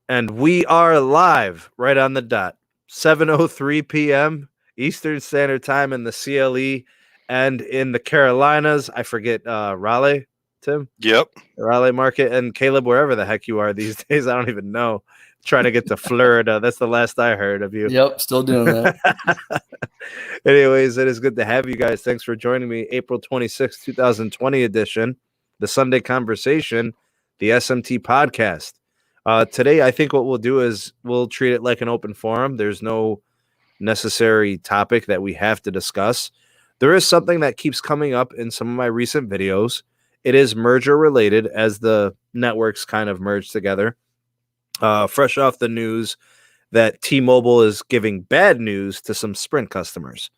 And we are live right on the dot. 7:03 p.m. Eastern Standard Time in the CLE and in the Carolinas. I forget Raleigh, Tim? Yep. Raleigh market, and Caleb, wherever the heck you are these days. I don't even know. Trying to get to Florida. That's the last I heard of you. Yep, still doing that. Anyways, it is good to have you guys. Thanks for joining me. April 26th, 2020 edition, the Sunday Conversation, the SMT podcast. Today, I think what we'll do is we'll treat it like an open forum. There's no necessary topic that we have to discuss. There is something that keeps coming up in some of my recent videos. It is merger related as the networks kind of merge together. Fresh off the news that T-Mobile is giving bad news to some Sprint customers.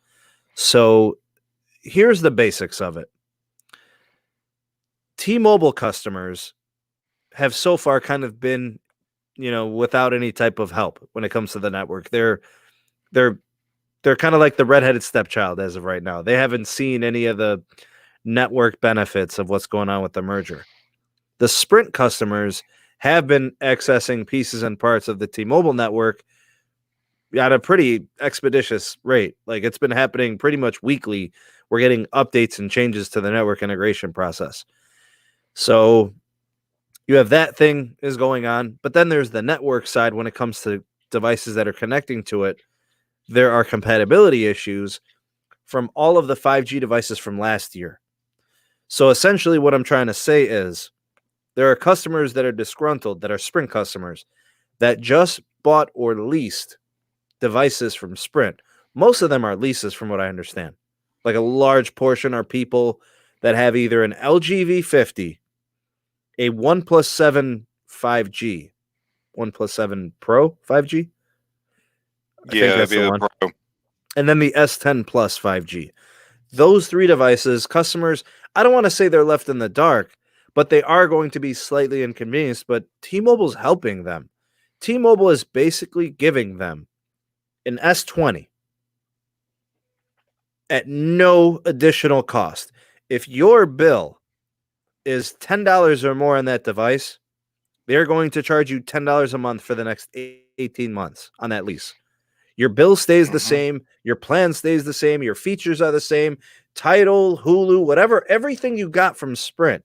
So here's the basics of it. T-Mobile customers have so far kind of been, without any type of help when it comes to the network. They're kind of like the redheaded stepchild as of right now. They haven't seen any of the network benefits of what's going on with the merger. The Sprint customers have been accessing pieces and parts of the T-Mobile network at a pretty expeditious rate. Like, it's been happening pretty much weekly. We're getting updates and changes to the network integration process. So you have that thing is going on, but then there's the network side. When it comes to devices that are connecting to it, there are compatibility issues from all of the 5G devices from last year. So essentially what I'm trying to say is there are customers that are disgruntled, that are Sprint customers, that just bought or leased devices from Sprint. Most of them are leases from what I understand. Like a large portion are people that have either an LG V50, a OnePlus 7 5G, OnePlus 7 Pro 5G. I think that's the one. Pro. And then the S10 Plus 5G. Those three devices, customers, I don't want to say they're left in the dark, but they are going to be slightly inconvenienced, but T-Mobile's helping them. T-Mobile is basically giving them an S20 at no additional cost. If your bill is $10 or more on that device, they're going to charge you $10 a month for the next 18 months on that lease. Your bill stays the same. Your plan stays the same. Your features are the same. Tidal, Hulu, whatever, everything you got from Sprint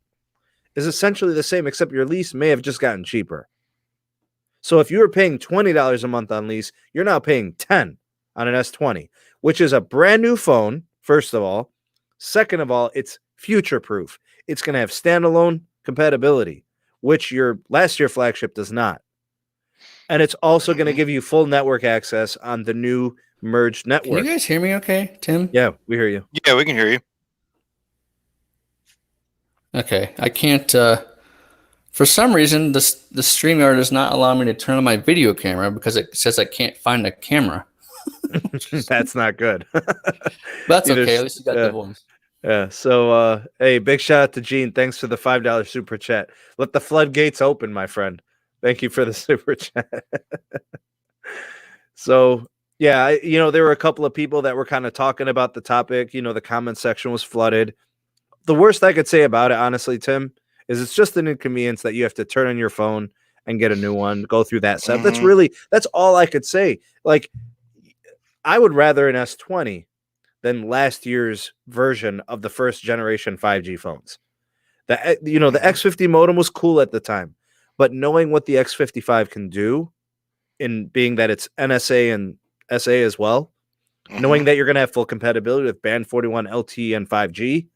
is essentially the same, except your lease may have just gotten cheaper. So if you were paying $20 a month on lease, you're now paying $10 on an S20, which is a brand new phone, first of all. Second of all, it's future-proof. It's going to have standalone compatibility, which your last year flagship does not. And it's also going to give you full network access on the new merged network. Can you guys hear me okay, Tim? Yeah, we hear you. Yeah, we can hear you. Okay, I can't, for some reason, the StreamYard does not allow me to turn on my video camera because it says I can't find a camera. That's not good. That's okay, at least you got the voice. Yeah, so, hey, big shout out to Gene. Thanks for the $5 super chat. Let the floodgates open, my friend. Thank you for the super chat. So, yeah, there were a couple of people that were kind of talking about the topic. The comment section was flooded. The worst I could say about it, honestly, Tim, is it's just an inconvenience that you have to turn on your phone and get a new one, go through that step. That's all I could say. Like, I would rather an S20 than last year's version of the first generation 5G phones. The X50 modem was cool at the time, but knowing what the X55 can do, in being that it's NSA and SA as well, knowing that you're going to have full compatibility with band 41 LTE and 5G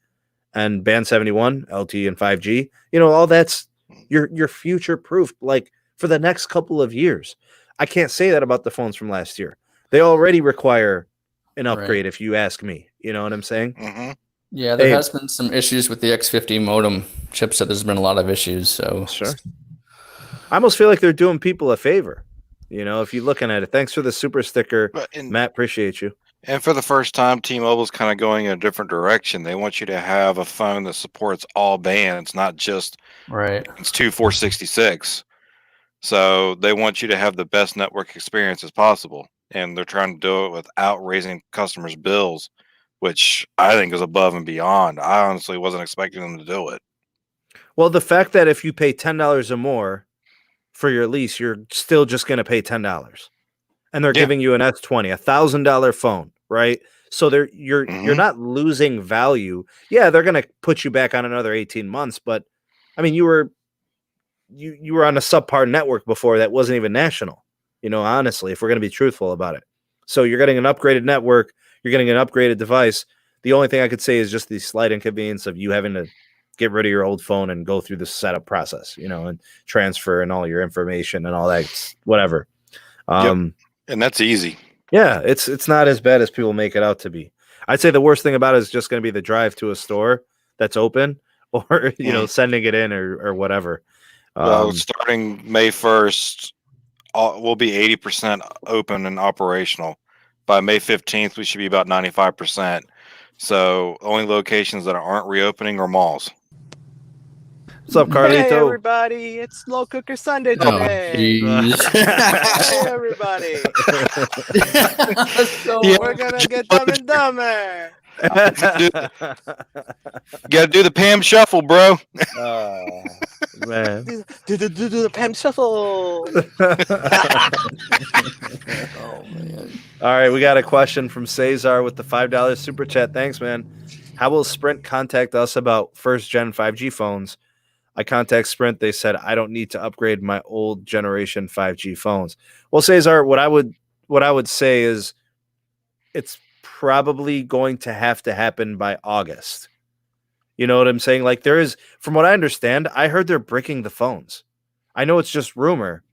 and band 71 LTE and 5G, all that's your future proof, like for the next couple of years. I can't say that about the phones from last year. They already require an upgrade, if you ask me. You know what I'm saying? Yeah, there has been some issues with the X50 modem chipset. There's been a lot of issues. So sure. I almost feel like they're doing people a favor. If you're looking at it. Thanks for the super sticker, Matt. Appreciate you. And for the first time, T-Mobile's kind of going in a different direction. They want you to have a phone that supports all bands, not just it's 2.466. So they want you to have the best network experience as possible. And they're trying to do it without raising customers' bills, which I think is above and beyond. I honestly wasn't expecting them to do it. Well, the fact that if you pay $10 or more for your lease, you're still just going to pay $10. And they're giving you an S20, $1,000 phone, right? So you're not losing value. Yeah, they're going to put you back on another 18 months, but I mean, you were on a subpar network before that wasn't even national. Honestly, if we're going to be truthful about it. So you're getting an upgraded network, you're getting an upgraded device. The only thing I could say is just the slight inconvenience of you having to get rid of your old phone and go through the setup process, and transfer and all your information and all that, whatever. And that's easy. Yeah, it's not as bad as people make it out to be. I'd say the worst thing about it is just going to be the drive to a store that's open, or sending it in or whatever. Starting May 1st, we'll be 80% open and operational. By May 15th, we should be about 95%. So only locations that aren't reopening are malls. What's up, Carlito? Hey, everybody. It's Slow Cooker Sunday today. Hey, everybody. We're going to get dumb and dumber. You gotta do the Pam shuffle, bro. Man. Do the Pam shuffle. Oh man. All right, we got a question from Cesar with the $5 super chat. Thanks, man. How will Sprint contact us about first gen 5G phones? I contact Sprint. They said I don't need to upgrade my old generation 5G phones. Well, Cesar, what I would say is it's probably going to happen by August. You know what I'm saying? Like, there is, from what I understand, I heard they're bricking the phones. I know it's just rumor,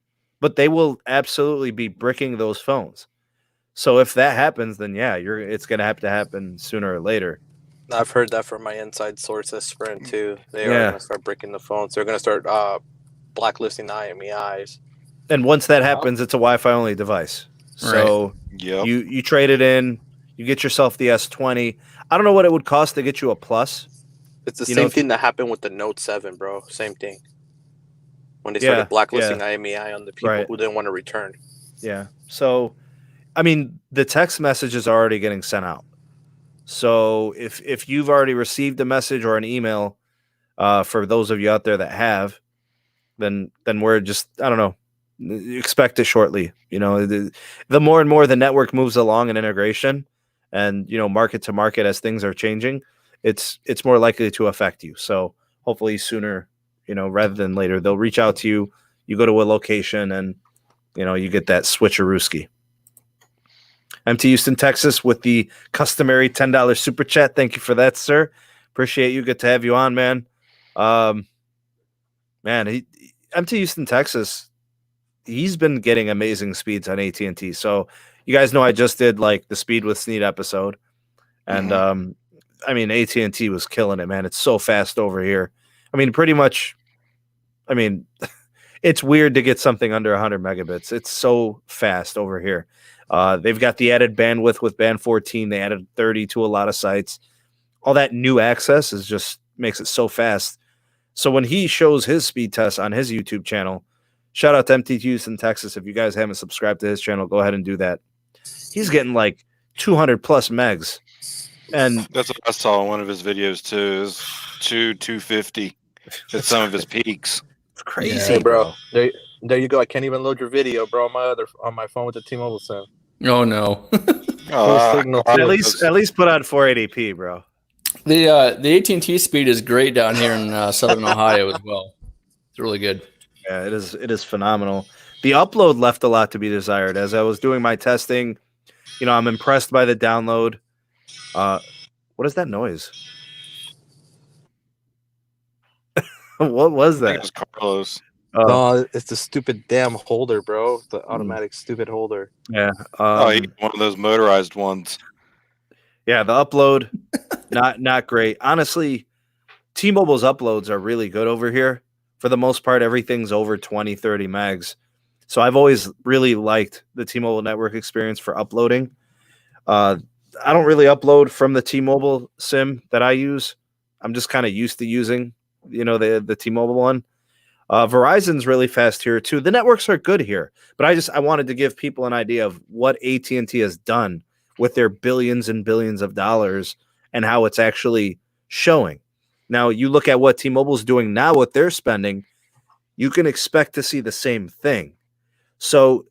but they will absolutely be bricking those phones. So if that happens, then yeah, it's going to have to happen sooner or later. I've heard that from my inside source at Sprint too. They are going to start bricking the phones. They're going to start blacklisting the IMEIs. And once that happens, it's a Wi-Fi only device. So you trade it in. You get yourself the S20. I don't know what it would cost to get you a Plus. It's the same thing that happened with the Note 7, bro. Same thing. When they started blacklisting IMEI on the people who didn't want to return. Yeah. So, I mean, the text message is already getting sent out. So if you've already received a message or an email, for those of you out there that have, then we're just, I don't know, expect it shortly. The more and more the network moves along in integration, and market to market as things are changing, it's more likely to affect you. So hopefully sooner, rather than later, they'll reach out to you. You go to a location and you get that switcherooski. MT Houston, Texas, with the customary $10 super chat. Thank you for that, sir. Appreciate you. Good to have you on, man. MT Houston, Texas, he's been getting amazing speeds on AT&T. So you guys know I just did like the Speed with Sneed episode, and I mean, AT&T was killing it, man. It's so fast over here. I mean, pretty much. I mean, it's weird to get something under 100 megabits. It's so fast over here. They've got the added bandwidth with band 14. They added 30 to a lot of sites. All that new access is just makes it so fast. So when he shows his speed test on his YouTube channel, shout out to MT Houston, Texas. If you guys haven't subscribed to his channel, go ahead and do that. He's getting like 200 plus megs. And that's what I saw in one of his videos too. Is 250 at some of his peaks. It's crazy, bro. There you go. I can't even load your video, bro, on my phone with the T-Mobile SIM. Oh no. At least put on 480p, bro. The AT&T speed is great down here in Southern Ohio as well. It's really good. Yeah, it is phenomenal. The upload left a lot to be desired. As I was doing my testing, I'm impressed by the download. What is that noise? What was that? I think it was Carlos. No, it's the stupid damn holder, bro. The automatic stupid holder. Yeah. One of those motorized ones. Yeah, the upload, not great. Honestly, T-Mobile's uploads are really good over here. For the most part, everything's over 20, 30 megs. So I've always really liked the T-Mobile network experience for uploading. I don't really upload from the T-Mobile SIM that I use. I'm just kind of used to using, the T-Mobile one. Verizon's really fast here too. The networks are good here, but I wanted to give people an idea of what AT&T has done with their billions and billions of dollars and how it's actually showing. Now, you look at what T-Mobile's doing now with their spending, you can expect to see the same thing. So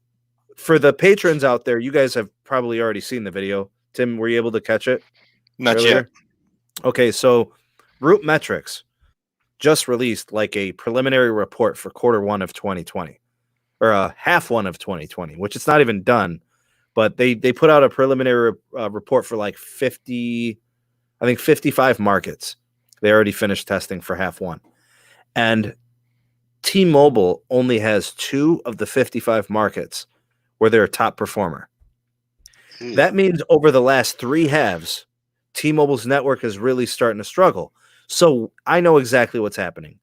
for the patrons out there, you guys have probably already seen the video. Tim, were you able to catch it? Not yet. Okay, so Root Metrics just released like a preliminary report for Q1 of 2020, or half one of 2020, which it's not even done, but they put out a preliminary report for like 55 markets. They already finished testing for half one. And T-Mobile only has 2 of the 55 markets where they're a top performer. That means over the last 3 halves, T-Mobile's network is really starting to struggle. So I know exactly what's happening.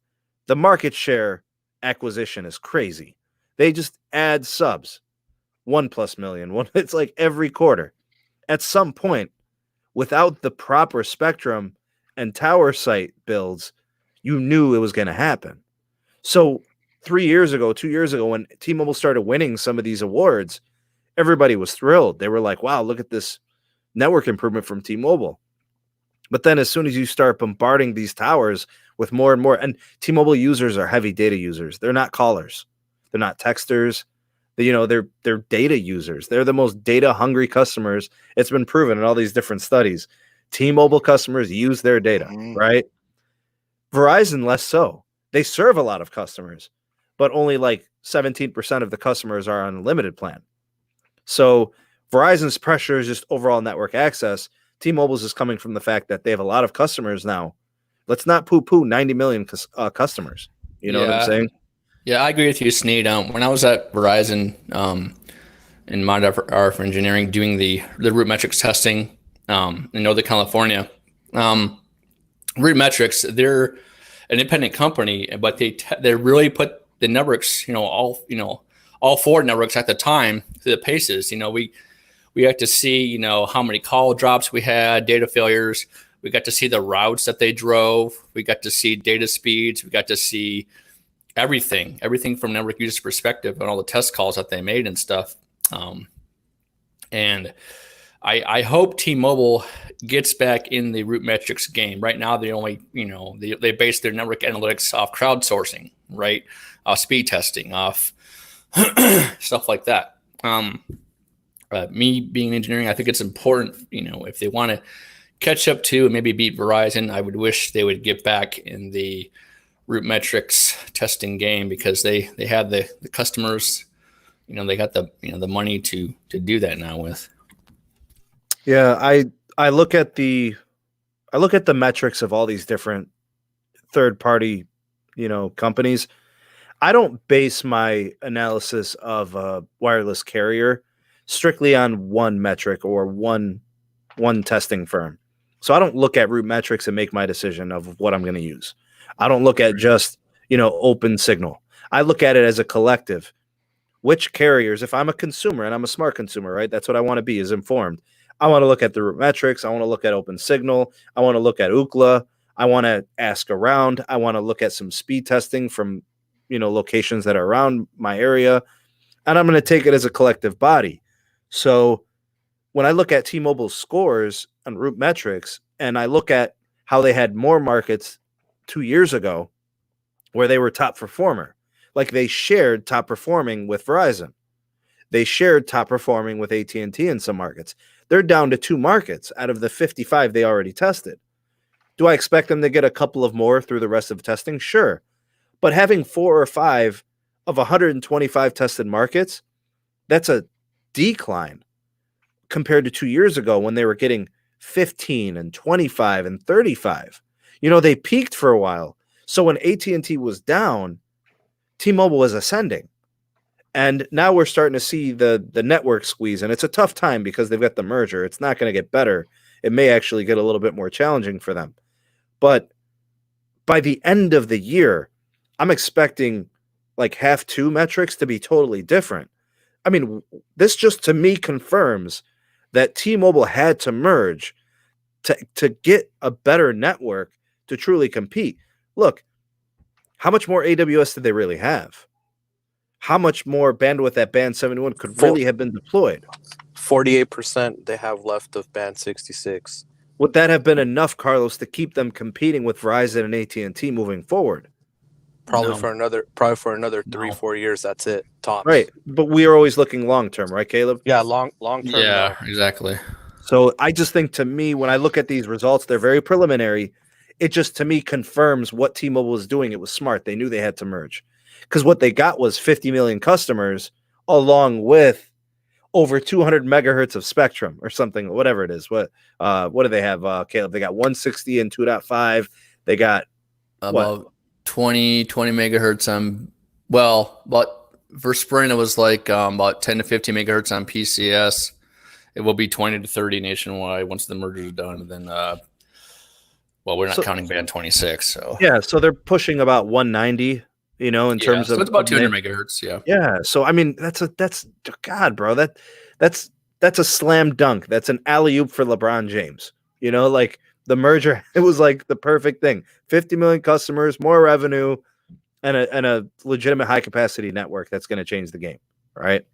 The market share acquisition is crazy. They just add subs, 1+ million. It's like every quarter. At some point, without the proper spectrum and tower site builds, you knew it was going to happen. So 2 years ago, when T-Mobile started winning some of these awards, everybody was thrilled. They were like, wow, look at this network improvement from T-Mobile. But then as soon as you start bombarding these towers with more and more, and T-Mobile users are heavy data users. They're not callers. They're not texters. They're data users. They're the most data hungry customers. It's been proven in all these different studies. T-Mobile customers use their data, right? Verizon, less so. They serve a lot of customers, but only like 17% of the customers are on a limited plan. So Verizon's pressure is just overall network access. T-Mobile's is coming from the fact that they have a lot of customers now. Let's not poo-poo 90 million customers. You know what I'm saying? Yeah, I agree with you, Sneed. When I was at Verizon in Madbirds for engineering, doing the root metrics testing in Northern California, root metrics, they're an independent company, but they really put the networks, all 4 networks at the time to the paces. We got to see, how many call drops we had, data failures. We got to see the routes that they drove. We got to see data speeds. We got to see everything from network user perspective and all the test calls that they made and stuff. And I hope T-Mobile gets back in the root metrics game. Right now, they only, they base their network analytics off crowdsourcing, right? Off speed testing, off stuff like that. Me being in engineering, I think it's important, if they want to catch up to and maybe beat Verizon, I would wish they would get back in the root metrics testing game, because they have the customers, they got the money to do that now with. Yeah, I look at the metrics of all these different third party, companies. I don't base my analysis of a wireless carrier strictly on one metric or one testing firm. So I don't look at root metrics and make my decision of what I'm going to use. I don't look at just, open signal. I look at it as a collective. Which carriers, if I'm a consumer and I'm a smart consumer, right? That's what I want to be, is informed. I want to look at the root metrics. I want to look at open signal. I want to look at Ookla. I want to ask around. I want to look at some speed testing from, locations that are around my area. And I'm going to take it as a collective body. So when I look at T-Mobile's scores on root metrics, and I look at how they had more markets 2 years ago where they were top performer, like they shared top performing with Verizon. They shared top performing with AT&T in some markets. They're down to 2 markets out of the 55 they already tested. Do I expect them to get a couple of more through the rest of testing? Sure. But having 4 or 5 of 125 tested markets, that's a decline compared to 2 years ago when they were getting 15 and 25 and 35. They peaked for a while. So when AT&T was down, T-Mobile was ascending. And now we're starting to see the network squeeze, and it's a tough time because they've got the merger. It's not going to get better. It may actually get a little bit more challenging for them. But by the end of the year, I'm expecting like half 2 metrics to be totally different. I mean, this just to me confirms that T-Mobile had to merge to get a better network to truly compete. Look, how much more AWS did they really have? How much more bandwidth at band 71 could really have been deployed? 48% they have left of band 66. Would that have been enough, Carlos, to keep them competing with Verizon and AT&T moving forward? Probably for another 3-4 years. That's it. Tops. Right. But we are always looking long term, right, Caleb? Yeah, long term. Yeah, exactly. So I just think, to me, when I look at these results, they're very preliminary. It just, to me, confirms what T-Mobile was doing. It was smart. They knew they had to merge, because what they got was 50 million customers along with over 200 megahertz of spectrum or something, whatever it is. What do they have, Caleb? They got 160 and 2.5. They got about 20 megahertz on, but for Sprint, it was like about 10 to 15 megahertz on PCS. It will be 20 to 30 nationwide once the merger is done. And then, we're not counting band 26. So yeah, so they're pushing about 190. In terms of, it's about 200 megahertz. Yeah. Yeah. So I mean, that's God, bro. That's a slam dunk. That's an alley-oop for LeBron James. Like the merger, it was like the perfect thing. 50 million customers, more revenue, and a legitimate high capacity network that's going to change the game. Right.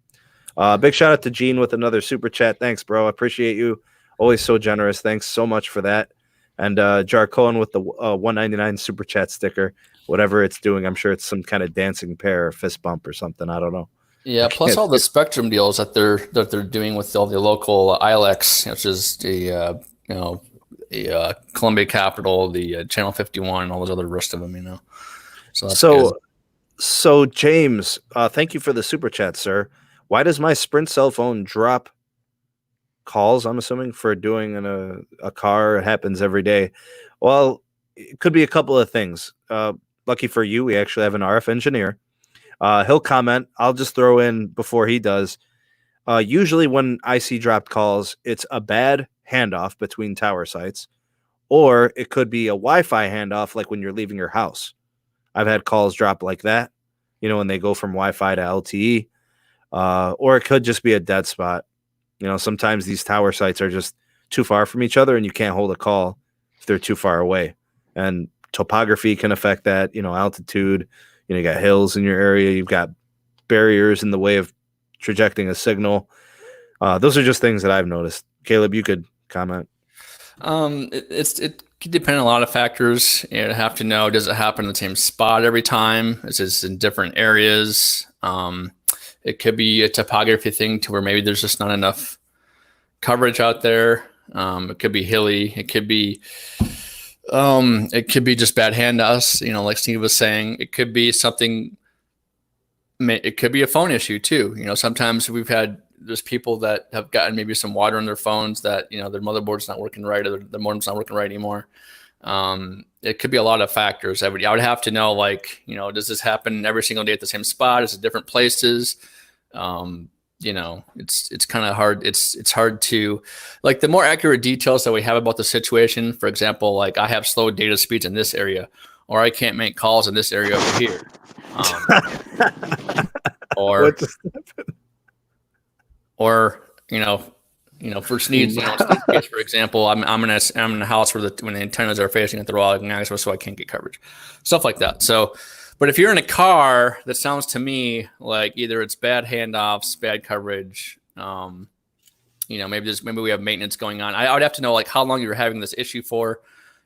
Big shout out to Gene with another super chat. Thanks, bro. I appreciate you. Always so generous. Thanks so much for that. And Jar Cohen with the 199 super chat sticker. Whatever it's doing, I'm sure it's some kind of dancing pair or fist bump or something. I don't know. Yeah, plus all the spectrum deals that they're doing with all the local ILEX, which is the Columbia Capital, the Channel 51, and all those other rest of them. So James, thank you for the super chat, sir. Why does my Sprint cell phone drop calls? I'm assuming for doing in a car. It happens every day. Well, it could be a couple of things. Lucky for you, we actually have an RF engineer. He'll comment. I'll just throw in before he does. Usually when I see dropped calls, it's a bad handoff between tower sites, or it could be a Wi-Fi handoff, like when you're leaving your house. I've had calls drop like that, when they go from Wi-Fi to LTE, or it could just be a dead spot. Sometimes these tower sites are just too far from each other and you can't hold a call if they're too far away. And topography can affect that, altitude, you got hills in your area, you've got barriers in the way of trajecting a signal. Those are just things that I've noticed. Caleb, you could comment. It could depend on a lot of factors. You have to know, does it happen in the same spot every time? Is it in different areas? It could be a topography thing to where maybe there's just not enough coverage out there. It could be hilly. It could be just bad handoffs, like Steve was saying. It could be something. It could be a phone issue too. Sometimes there's people that have gotten maybe some water on their phones that, their motherboard's not working right, or the modem's not working right anymore. It could be a lot of factors. I would have to know, does this happen every single day at the same spot? Is it different places? It's kind of hard. It's hard to, the more accurate details that we have about the situation. For example, I have slow data speeds in this area, or I can't make calls in this area over here. Or for Sneed's, case, for example, I'm in a house where when the antennas are facing at the wrong axis, so I can't get coverage, stuff like that. So, but if you're in a car, that sounds to me like either it's bad handoffs, bad coverage. Maybe we have maintenance going on. I would have to know how long you're having this issue for,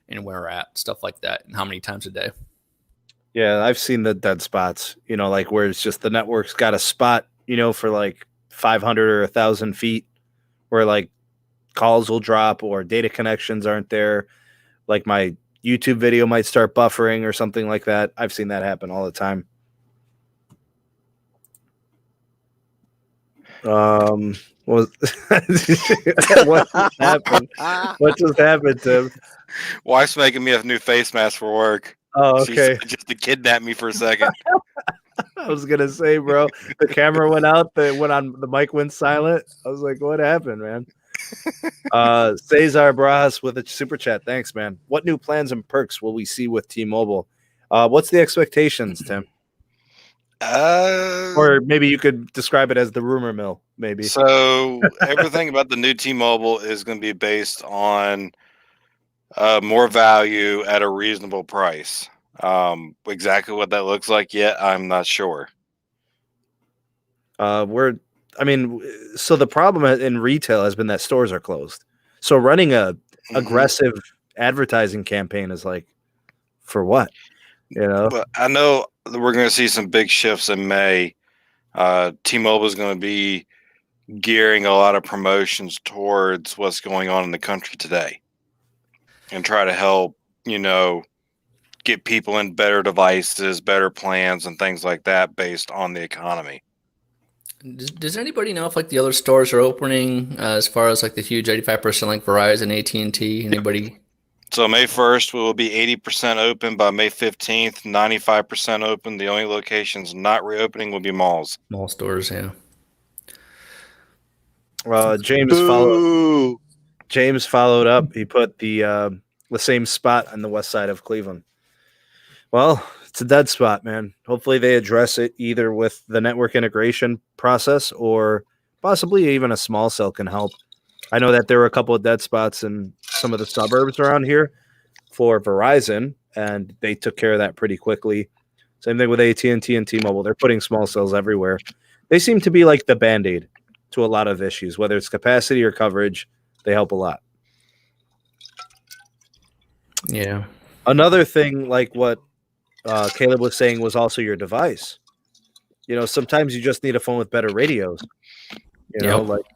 and where we're at, stuff like that, and how many times a day. Yeah, I've seen the dead spots. Where it's just the network's got a spot, for 500 or 1,000 feet, where calls will drop or data connections aren't there. My YouTube video might start buffering or something like that. I've seen that happen all the time. What happened? What just happened, Tim? Wife's making me a new face mask for work. Oh, okay. Just to kidnap me for a second. I was gonna say, bro, the camera went out. The mic went silent. I was like, "What happened, man?" Cesar Bras with a super chat. Thanks, man. What new plans and perks will we see with T-Mobile? What's the expectations, Tim? Or maybe you could describe it as the rumor mill. Maybe. So everything about the new T-Mobile is going to be based on more value at a reasonable price. Exactly what that looks like yet, I'm not sure. So the problem in retail has been that stores are closed. So running a aggressive advertising campaign is for what? But I know we're going to see some big shifts in May. T-Mobile is going to be gearing a lot of promotions towards what's going on in the country today and try to help, get people in better devices, better plans, and things like that based on the economy. Does anybody know if the other stores are opening as far as the huge 85% like Verizon, AT&T? Anybody? So May 1st will be 80% open. By May 15th, 95% open. The only locations not reopening will be malls. Mall stores, yeah. James followed up. He put the same spot on the west side of Cleveland. Well, it's a dead spot, man. Hopefully they address it either with the network integration process or possibly even a small cell can help. I know that there were a couple of dead spots in some of the suburbs around here for Verizon, and they took care of that pretty quickly. Same thing with AT&T and T-Mobile. They're putting small cells everywhere. They seem to be like the Band-Aid to a lot of issues, whether it's capacity or coverage. They help a lot. Yeah. Another thing, like what Caleb was saying, was also your device. Sometimes you just need a phone with better radios.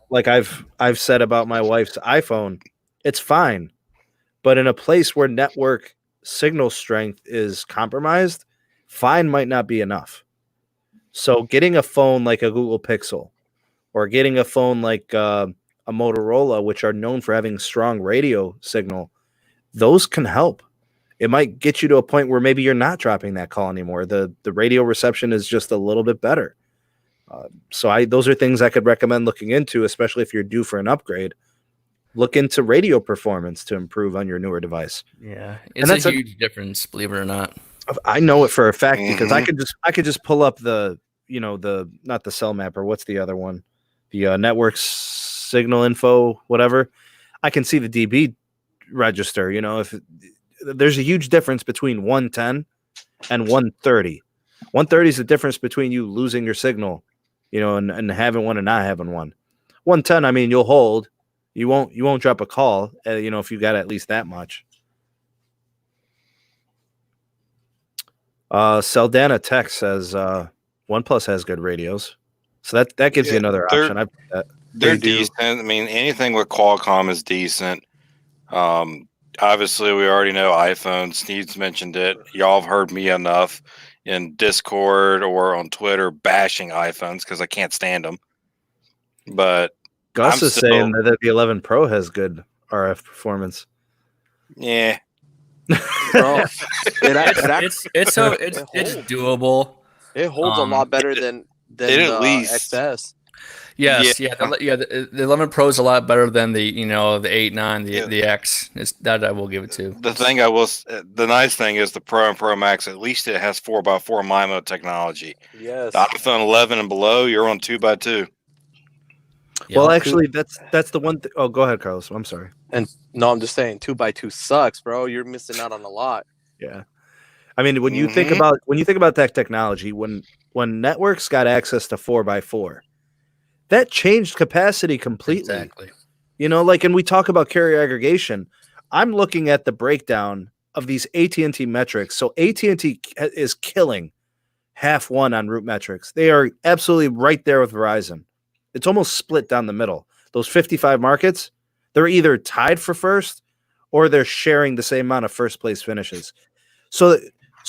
Like I've said about my wife's iPhone, it's fine, but in a place where network signal strength is compromised, fine might not be enough. So getting a phone like a Google Pixel or getting a phone like a Motorola, which are known for having strong radio signal, those can help. It might get you to a point where maybe you're not dropping that call anymore. The radio reception is just a little bit better. So those are things I could recommend looking into, especially if you're due for an upgrade. Look into radio performance to improve on your newer device. Yeah, it's a huge difference, believe it or not. I know it for a fact because I could just pull up the not the cell map, or what's the other one, the network signal info, whatever. I can see the dB register. If there's a huge difference between 110 and 130. 130 is the difference between you losing your signal, and having one and not having one. 110, I mean, you'll hold. You won't drop a call, if you got at least that much. Saldana Tech says OnePlus has good radios. So that gives you another option. They're decent. I mean, anything with Qualcomm is decent. Obviously, we already know iPhone. Sneed's mentioned it. Y'all have heard me enough in Discord or on Twitter bashing iPhones because I can't stand them. But Gus is saying that the 11 Pro has good RF performance. Yeah, bro, it's doable. It holds a lot better than the XS. Yes, the 11 Pro is a lot better than the 8, 9, the X. That I will give it to. The nice thing is the Pro and Pro Max. At least it has 4x4 MIMO technology. Yes. The iPhone 11 and below, you're on 2x2. Yeah, well, actually, that's the one. Oh, go ahead, Carlos. I'm sorry. And no, I'm just saying 2x2 sucks, bro. You're missing out on a lot. Yeah, I mean, when you think about that technology, when networks got access to 4x4. That changed capacity completely. Exactly. And we talk about carrier aggregation. I'm looking at the breakdown of these AT&T metrics. So AT&T is killing half one on root metrics. They are absolutely right there with Verizon. It's almost split down the middle. Those 55 markets, they're either tied for first or they're sharing the same amount of first place finishes. So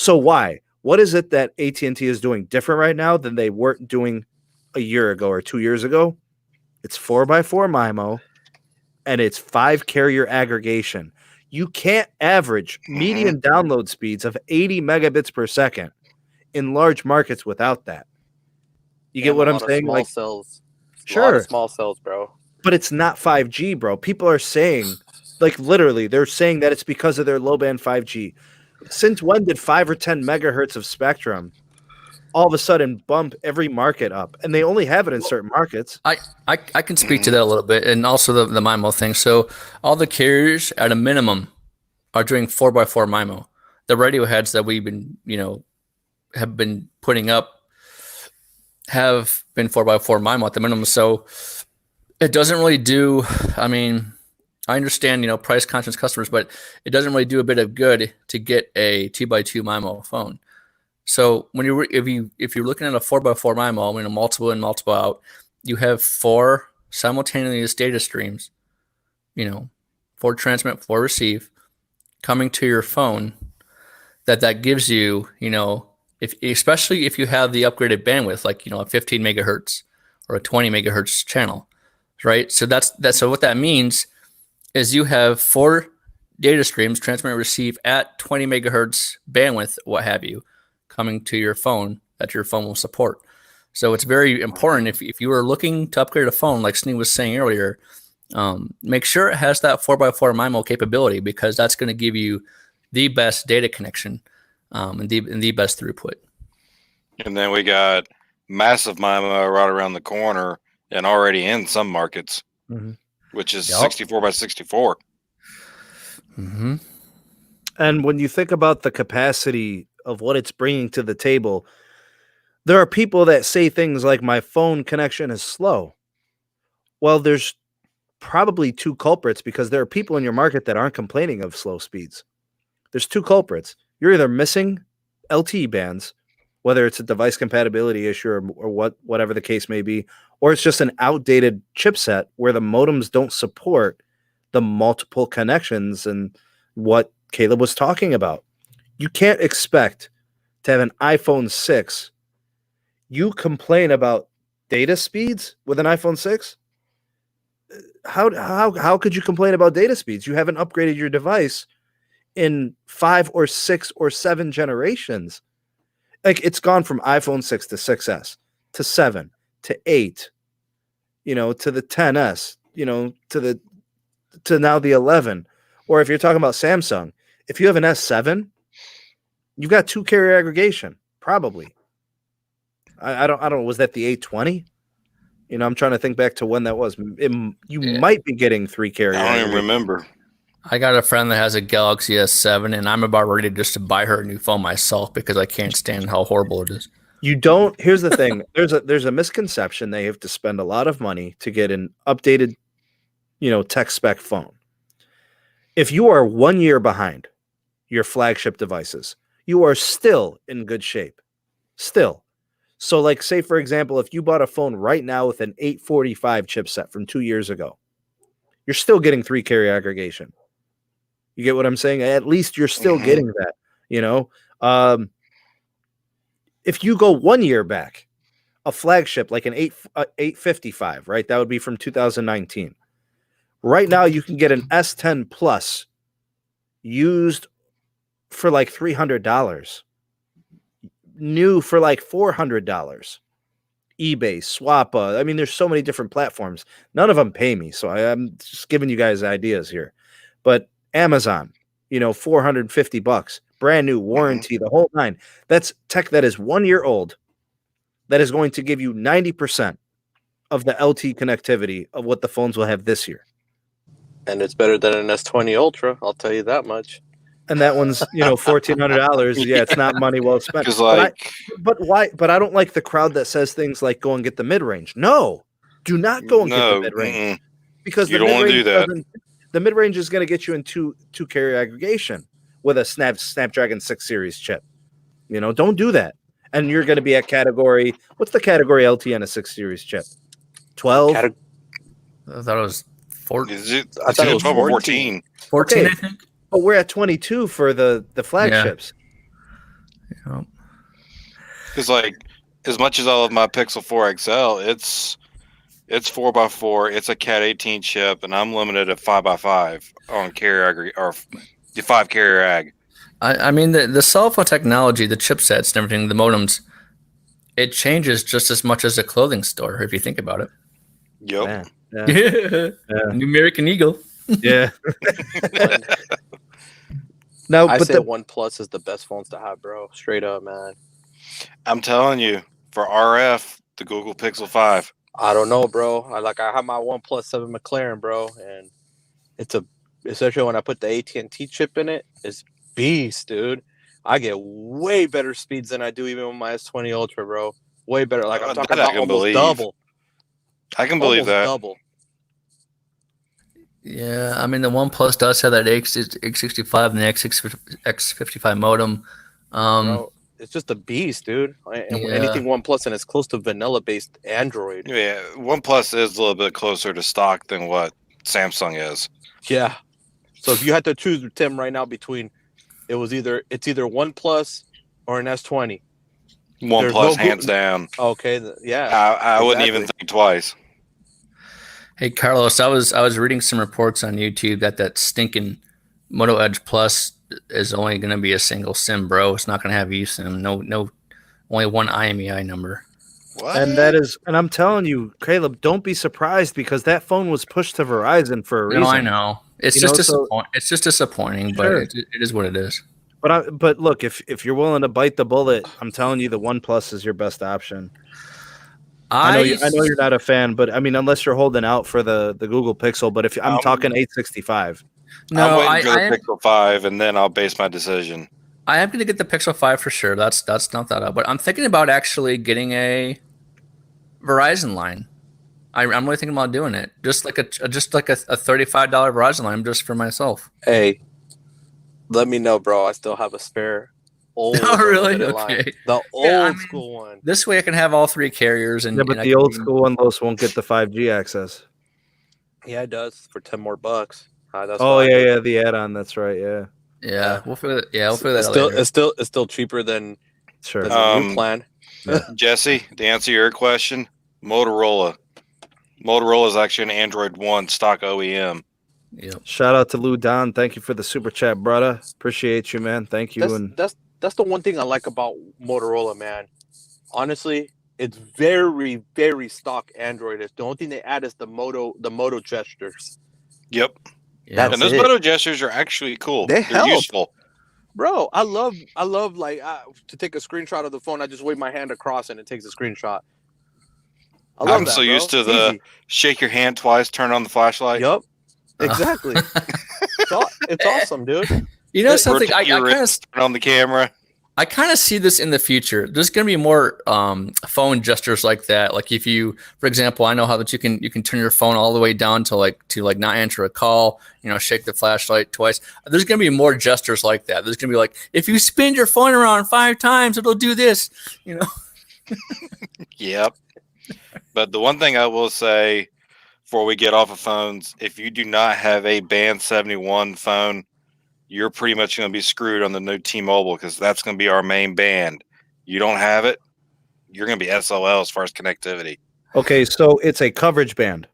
why? What is it that AT&T is doing different right now than they weren't doing a year ago or 2 years ago? It's 4x4 MIMO and it's 5 carrier aggregation. You can't average median download speeds of 80 megabits per second in large markets without that. You get what I'm saying? Small cells. Sure. A lot of small cells, bro. But it's not 5G, bro. People are saying, literally, they're saying that it's because of their low band 5G. Since when did 5 or 10 megahertz of spectrum all of a sudden bump every market up? And they only have it in certain markets. I can speak to that a little bit, and also the MIMO thing. So all the carriers at a minimum are doing 4x4 MIMO. The radio heads that we've been, have been putting up have been 4x4 MIMO at the minimum. So it doesn't really do, I mean, I understand, price conscious customers, but it doesn't really do a bit of good to get a 2x2 MIMO phone. So when if you're looking at a 4x4 MIMO, multiple in, multiple out, you have 4 simultaneous data streams, 4 transmit, 4 receive, coming to your phone. That gives you, especially if you have the upgraded bandwidth, like a 15 megahertz or a 20 megahertz channel, right? So so what that means is you have 4 data streams, transmit and receive at 20 megahertz bandwidth, what have you, coming to your phone that your phone will support. So it's very important if you are looking to upgrade a phone, like Snee was saying earlier, make sure it has that 4x4 MIMO capability, because that's going to give you the best data connection and the best throughput. And then we got massive MIMO right around the corner and already in some markets, which is 64 by 64. Mm-hmm. And when you think about the capacity of what it's bringing to the table, there are people that say things like, my phone connection is slow. Well, there's probably 2 culprits, because there are people in your market that aren't complaining of slow speeds. There's 2 culprits. You're either missing LTE bands, whether it's a device compatibility issue or whatever the case may be, or it's just an outdated chipset where the modems don't support the multiple connections and what Caleb was talking about. You can't expect to have an iPhone 6. You complain about data speeds with an iPhone 6? How could you complain about data speeds? You haven't upgraded your device in 5 or 6 or 7 generations. Like, it's gone from iPhone 6 to 6S to 7 to 8, to the 10S, to now the 11. Or if you're talking about Samsung, if you have an S7, you've got 2 carrier aggregation, probably. I don't know. Was that the 820? I'm trying to think back to when that was. Might be getting 3 carrier. I don't even remember. I got a friend that has a Galaxy S7, and I'm about ready just to buy her a new phone myself, because I can't stand how horrible it is. You don't. Here's the thing. There's a misconception. They have to spend a lot of money to get an updated, tech spec phone. If you are 1 year behind your flagship devices, you are still in good shape. Still. So, like, say, for example, if you bought a phone right now with an 845 chipset from 2 years ago, you're still getting 3 carrier aggregation. You get what I'm saying? At least you're still getting that, If you go 1 year back, a flagship like an 855, right? That would be from 2019. Right now, you can get an S10 Plus used for like $300. New for like $400. eBay, Swappa. I mean, there's so many different platforms. None of them pay me, so I'm just giving you guys ideas here. But Amazon, $450, brand new warranty, the whole 9. That's tech that is 1 year old, that is going to give you 90% of the LTE connectivity of what the phones will have this year. And it's better than an S20 Ultra, I'll tell you that much. And that one's, $1,400. Yeah, it's not money well spent. But why? But I don't like the crowd that says things like, go and get the mid-range. No, do not go and get the mid-range. Because you don't want to do that. The mid-range is going to get you in two carrier aggregation with a Snapdragon 6 series chip. Don't do that. And you're going to be at category, what's the category LTE on a 6 series chip? 12? I thought it was 14. I thought it was 12 or 14. 14, okay. I think. But we're at 22 for the flagships. Yeah. It's like, as much as I love my Pixel 4 XL, it's 4x4. It's a Cat 18 chip, and I'm limited at 5x5 on carrier or the 5 carrier ag. I mean, the cell phone technology, the chipsets and everything, the modems, it changes just as much as a clothing store, if you think about it. Yep. Yeah. American Eagle. Yeah. No, I but say OnePlus is the best phones to have, bro. Straight up, man. I'm telling you, for RF, the Google Pixel 5. I don't know, bro. I have my OnePlus 7 McLaren, bro, and especially when I put the AT&T chip in it, it's beast, dude. I get way better speeds than I do even with my S20 Ultra, bro. Way better. Like, I'm talking about almost double. I can believe that. Double. Yeah, I mean, the OnePlus does have that X65 and the X55 modem. Bro, it's just a beast, dude. And Yeah. anything OnePlus and it's close to vanilla based Android. Yeah, OnePlus is a little bit closer to stock than what Samsung is. Yeah. So if you had to choose, Tim, right now between it's either OnePlus or an S20. OnePlus, hands down. Okay, yeah. I wouldn't even think twice. Hey Carlos, I was reading some reports on YouTube that stinking Moto Edge Plus is only going to be a single SIM, bro. It's not going to have eSIM. No, only one IMEI number. What? And I'm telling you, Caleb, don't be surprised because that phone was pushed to Verizon for a reason. No, I know. It's just disappointing. It's just disappointing, Sure. but it is what it is. But look, if you're willing to bite the bullet, I'm telling you, the OnePlus is your best option. I know you're not a fan, but I mean, unless you're holding out for the Google Pixel. But if I'm talking 865, I'm waiting for the Pixel 5, and then I'll base my decision. I am going to get the Pixel 5 for sure. That's not that up. But I'm thinking about actually getting a Verizon line. I'm really thinking about doing it, just like a $35 Verizon line, just for myself. Hey, let me know, bro. I still have a spare. Old Oh, really? Okay. line. The old school one. This way I can have all three carriers. Yeah, but the old school one, those won't get the 5G access. Yeah, it does for $10 more. Yeah, the add-on. That's right. Yeah. We'll figure that out later. It's still cheaper than sure the new plan. Yeah. Jesse, to answer your question, Motorola is actually an Android One stock OEM. Yep. Shout out to Lou Don. Thank you for the super chat, brother. Appreciate you, man. Thank you. That's the one thing I like about Motorola, man. Honestly, it's very, very stock Android. The only thing they add is the Moto gestures. Yep. Yeah. And those Moto gestures are actually cool. They're useful. Bro, I love like to take a screenshot of the phone. I just wave my hand across and it takes a screenshot. I'm so used to the shake your hand twice, turn on the flashlight. Yup. Exactly. It's awesome, dude. You know something? I turn on the camera. I kind of see this in the future. There's going to be more phone gestures like that. Like if you, for example, I know how that you can turn your phone all the way down to not answer a call. Shake the flashlight twice. There's going to be more gestures like that. There's going to be like, if you spin your phone around 5 times, it'll do this. Yep. But the one thing I will say before we get off of phones, if you do not have a Band 71 phone, you're pretty much going to be screwed on the new T-Mobile because that's going to be our main band. You don't have it, you're going to be SOL as far as connectivity. Okay, so it's a coverage band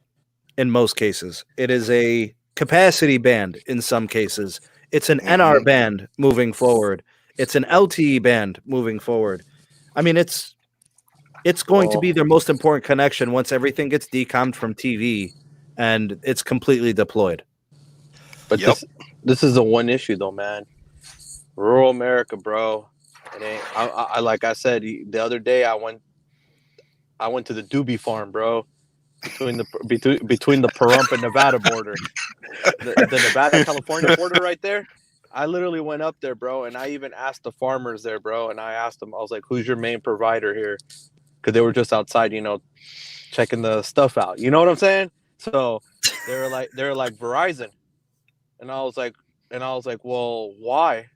in most cases. It is a capacity band in some cases. It's an NR band moving forward. It's an LTE band moving forward. I mean, it's going to be their most important connection once everything gets decommed from TV and it's completely deployed. But this is the one issue, though, man. Rural America, bro. It ain't. I like I said the other day. I went to the Doobie Farm, bro, between the Pahrump and Nevada border, the Nevada California border, right there. I literally went up there, bro, and I even asked the farmers there, bro, and I asked them. I was like, "Who's your main provider here?" Because they were just outside, checking the stuff out. You know what I'm saying? So they were like Verizon. And I was like, well, why?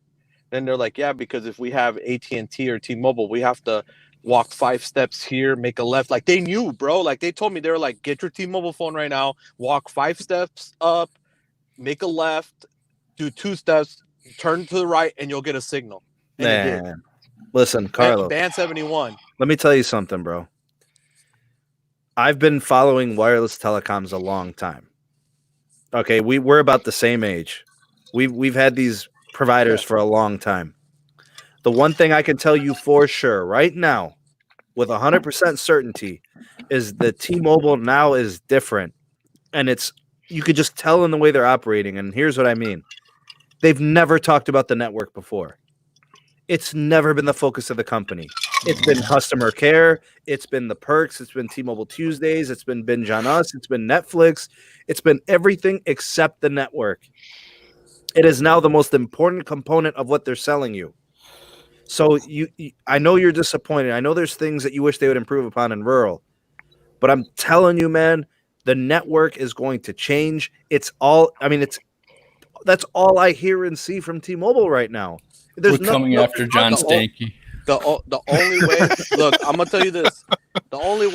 Then they're like, yeah, because if we have AT&T or T-Mobile, we have to walk 5 steps here, make a left. Like they knew, bro. Like they told me, they were like, get your T-Mobile phone right now, walk 5 steps up, make a left, do 2 steps, turn to the right, and you'll get a signal. Man, listen, Carlos. Band 71. Let me tell you something, bro. I've been following wireless telecoms a long time. Okay, we're about the same age. We've had these providers for a long time. The one thing I can tell you for sure right now, with 100% certainty, is the T-Mobile now is different, and you could just tell in the way they're operating. And here's what I mean: they've never talked about the network before. It's never been the focus of the company. It's been customer care. It's been the perks. It's been T-Mobile Tuesdays. It's been Binge on Us. It's been Netflix. It's been everything except the network. It is now the most important component of what they're selling you. So I know you're disappointed. I know there's things that you wish they would improve upon in rural. But I'm telling you, man, the network is going to change. That's all I hear and see from T-Mobile right now. We're coming after John Stanky. the only way. Look, I'm gonna tell you this. The only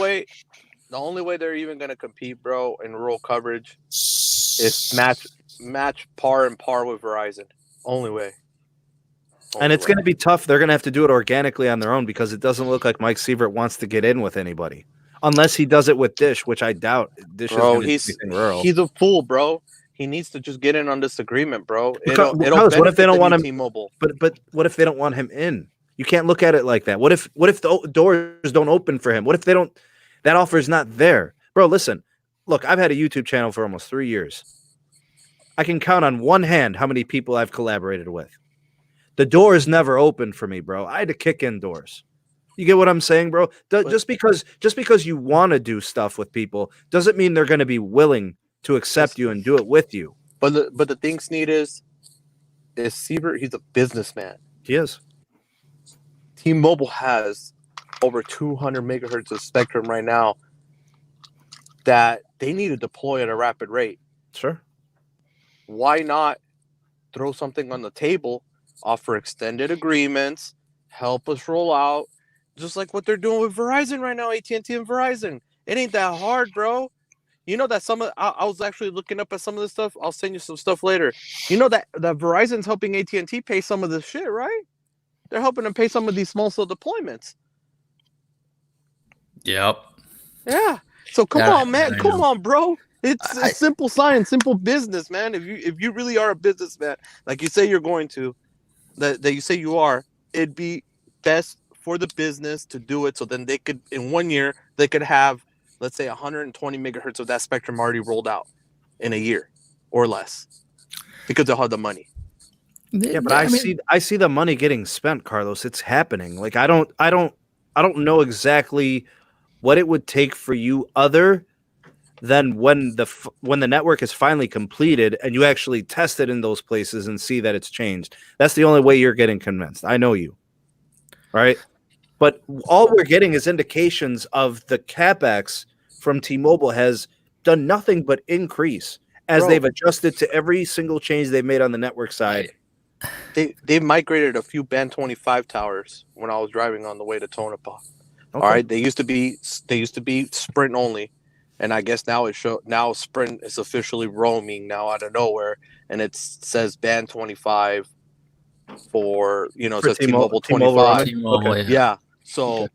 way they're even gonna compete, bro, in rural coverage is match par with Verizon. Only way. And it's going to be tough. They're going to have to do it organically on their own because it doesn't look like Mike Sievert wants to get in with anybody, unless he does it with Dish, which I doubt. Dish is going to be rural. He's a fool, bro. He needs to just get in on this agreement, bro. Because what if they don't want him? T-Mobile. But what if they don't want him in? You can't look at it like that. What if the doors don't open for him? What if they don't? That offer is not there, bro. Listen, look, I've had a YouTube channel for almost 3 years. I can count on one hand how many people I've collaborated with. The doors never opened for me, bro. I had to kick in doors. You get what I'm saying, bro? Just because you want to do stuff with people doesn't mean they're going to be willing to accept you and do it with you. But the thing, Sneed, is Sievert, he's a businessman. He is. T-Mobile has over 200 megahertz of spectrum right now that they need to deploy at a rapid rate. Sure. Why not throw something on the table, offer extended agreements, help us roll out, just like what they're doing with Verizon right now, AT&T and Verizon. It ain't that hard, bro. You know that I was actually looking up at some of this stuff. I'll send you some stuff later. You know that Verizon's helping AT&T pay some of this shit, right? They're helping them pay some of these small cell deployments. Yep. Yeah. So come on, man. Come on, bro. It's simple science, simple business, man. If you really are a businessman, like you say you're going to, that you say you are, it'd be best for the business to do it so then they could, in 1 year, they could have, let's say, 120 megahertz of that spectrum already rolled out in a year or less because they'll have the money. Yeah, but I see the money getting spent, Carlos. It's happening. Like I don't know exactly what it would take for you other than when the network is finally completed and you actually test it in those places and see that it's changed. That's the only way you're getting convinced. I know you. Right? But all we're getting is indications of the CapEx from T-Mobile has done nothing but increase as they've adjusted to every single change they've made on the network side. They migrated a few Band 25 towers when I was driving on the way to Tonopah. Okay. All right, they used to be Sprint only, and I guess now Sprint is officially roaming now out of nowhere, and it says Band 25 for it says T-Mobile 25. T-Mobile, yeah. So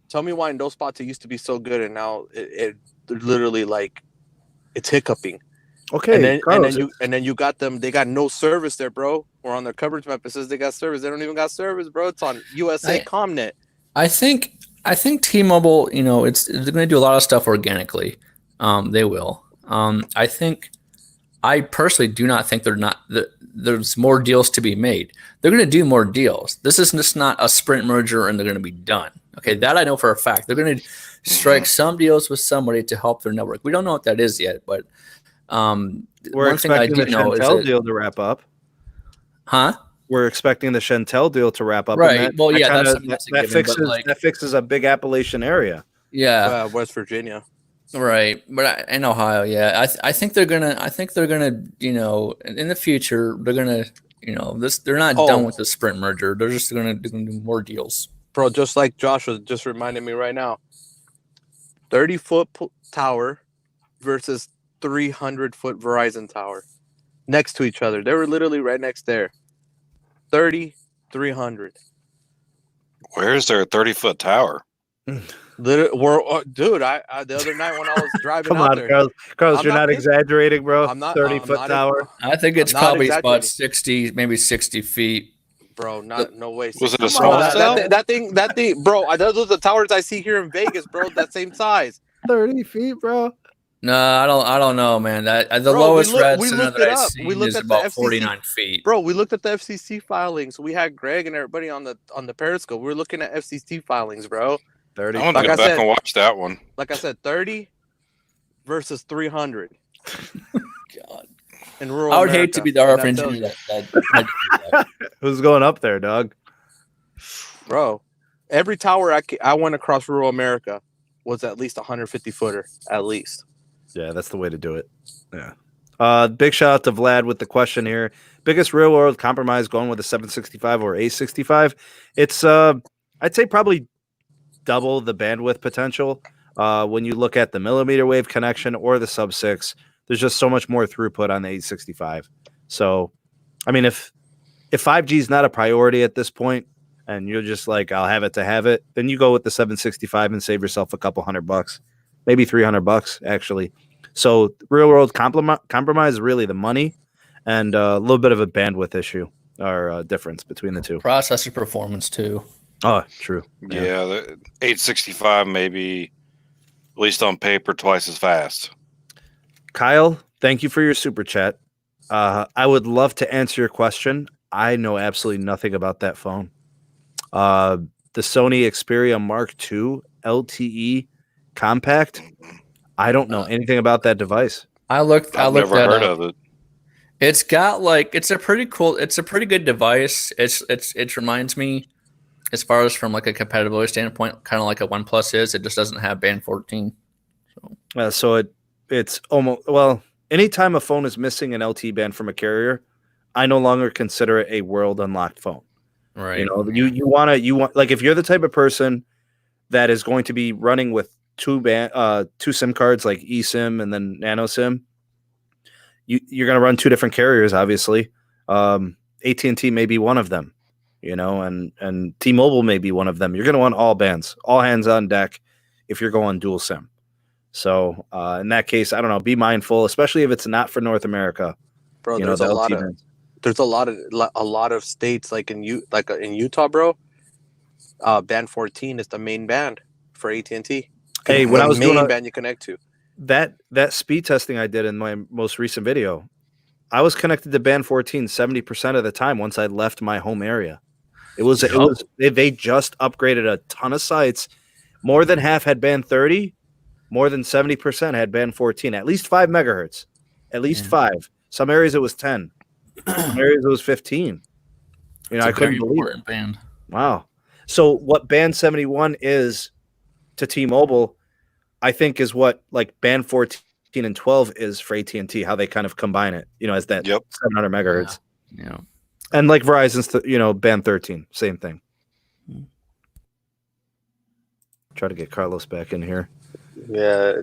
tell me why in those spots it used to be so good, and now it literally like it's hiccuping. Okay, and then you got them. They got no service there, bro. Or on their coverage map it says they got service. They don't even got service, bro. It's on USA Comnet. I think T-Mobile, they're going to do a lot of stuff organically. They will. I personally do not think there's more deals to be made. They're going to do more deals. This is just not a Sprint merger and they're going to be done. Okay, that I know for a fact. They're going to strike some deals with somebody to help their network. We don't know what that is yet, but we're expecting the Chantel deal to wrap up. Huh? We're expecting the Chantel deal to wrap up. Right. That fixes a big Appalachian area. Yeah. West Virginia. Right. But in Ohio, yeah. I think they're gonna in the future they're gonna they're not done with the Sprint merger. They're just gonna do more deals. Bro, just like Josh was just reminding me right now. 30-foot tower versus 300-foot Verizon tower next to each other. They were literally right next there. 30, 300. Where is there a 30-foot tower? Dude, the other night when I was driving out there. Carlos, you're not exaggerating, bro. 30-foot tower. I think it's probably about 60, maybe 60 feet. Bro, no way. Was it a small cell? That thing, bro. Those are the towers I see here in Vegas, bro. That same size. 30 feet, bro. No, I don't know, man. The lowest red center that I've seen is about 49 feet. Bro, we looked at the FCC filings. We had Greg and everybody on the Periscope. We were looking at FCC filings, bro. 30. I want to go back and watch that one. Like I said, 30 versus 300. God. In rural I would America. hate to be the RF engineer that. Who's going up there, dog? Bro, every tower I went across rural America was at least 150 footer, at least. Yeah, that's the way to do it. Yeah. Big shout out to Vlad with the question here. Biggest real world compromise going with a 765 or 865? It's I'd say probably double the bandwidth potential. When you look at the millimeter wave connection or the sub 6, there's just so much more throughput on the 865. So, I mean, if 5G is not a priority at this point, and you're just like, I'll have it to have it, then you go with the 765 and save yourself a couple $100, maybe $300 actually. So real world compromise is really the money and a little bit of a bandwidth issue or difference between the two. Processor performance too. Oh, true. Yeah, the 865 maybe, at least on paper, twice as fast. Kyle, thank you for your super chat. I would love to answer your question. I know absolutely nothing about that phone. The Sony Xperia Mark II LTE compact. I don't know anything about that device. I've never heard of it. It's got it's a pretty good device. It reminds me, as far as from like a compatibility standpoint, kind of like a OnePlus is. It just doesn't have band 14. So it's almost, well, anytime a phone is missing an LTE band from a carrier, I no longer consider it a world unlocked phone. Right. You know, you want like if you're the type of person that is going to be running with two SIM cards like eSIM and then Nano SIM, you're going to run two different carriers. Obviously, AT&T may be one of them, you know, and T-Mobile may be one of them. You're going to want all bands, all hands on deck if you're going dual SIM. So in that case, I don't know. Be mindful, especially if it's not for North America. Bro, there's a lot of states like in Utah, bro. Band 14 is the main band for AT&T. Hey, when I was doing band you connect to that speed testing I did in my most recent video, I was connected to band 14 70% of the time once I left my home area. They just upgraded a ton of sites. More than half had band 30. More than 70% had band 14, at least 5 megahertz, at least 5. Some areas it was 10. Some areas it was 15. You know, I couldn't believe it. Band. Wow. So what band 71 is to T-Mobile, I think is what like band 14 and 12 is for AT&T, how they kind of combine it, you know, as that 700 megahertz. Yeah. And like Verizon's, band 13, same thing. Try to get Carlos back in here. Yeah.